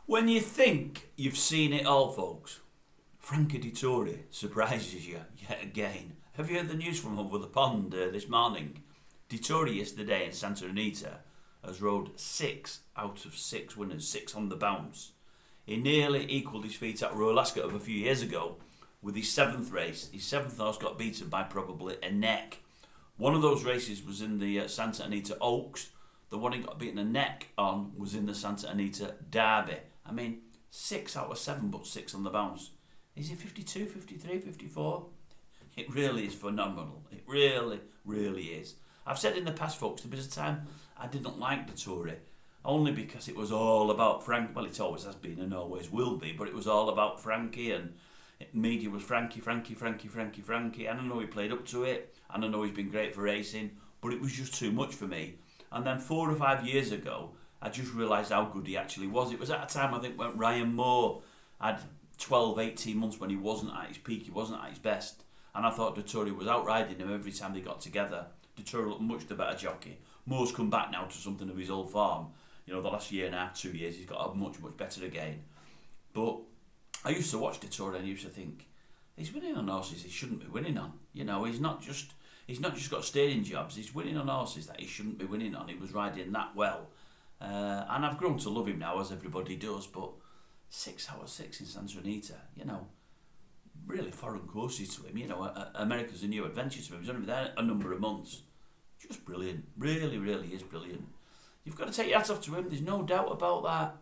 When you think you've seen it all, folks, Frankie Dettori surprises you yet again. Have you heard the news from over the pond this morning? Dettori yesterday in Santa Anita has rode 6 out of 6 winners, 6 on the bounce. He nearly equalled his feat at Alaska of a few years ago with his 7th race. His 7th horse got beaten by probably a neck. One of those races was in the Santa Anita Oaks. The one he got beaten a neck on was in the Santa Anita Derby. I mean, 6 out of 7, but 6 on the bounce. Is it 52, 53, 54? It really is phenomenal. It really, really is. I've said in the past, folks, there was a time I didn't like Dettori, only because it was all about Frank. Well, it always has been and always will be, but it was all about Frankie, and media was Frankie. And I know he played up to it, and I know he's been great for racing, but it was just too much for me. And then 4 or 5 years ago, I just realised how good he actually was. It was at a time, I think, when Ryan Moore had 12, 18 months when he wasn't at his peak, he wasn't at his best. And I thought Dettori was outriding him every time they got together. Dettori looked much the better jockey. Moore's come back now to something of his old form. You know, the last year and a half, 2 years, he's got much, much better again. But I used to watch Dettori and I used to think, he's winning on horses he shouldn't be winning on. You know, he's not just got stadium jobs, he's winning on horses that he shouldn't be winning on. He was riding that well. And I've grown to love him now, as everybody does, but 6 out of 6 in Santa Anita, you know, really foreign courses to him. You know, America's a new adventure to him. He's only been there a number of months. Just brilliant. Really, really is brilliant. You've got to take your hat off to him. There's no doubt about that.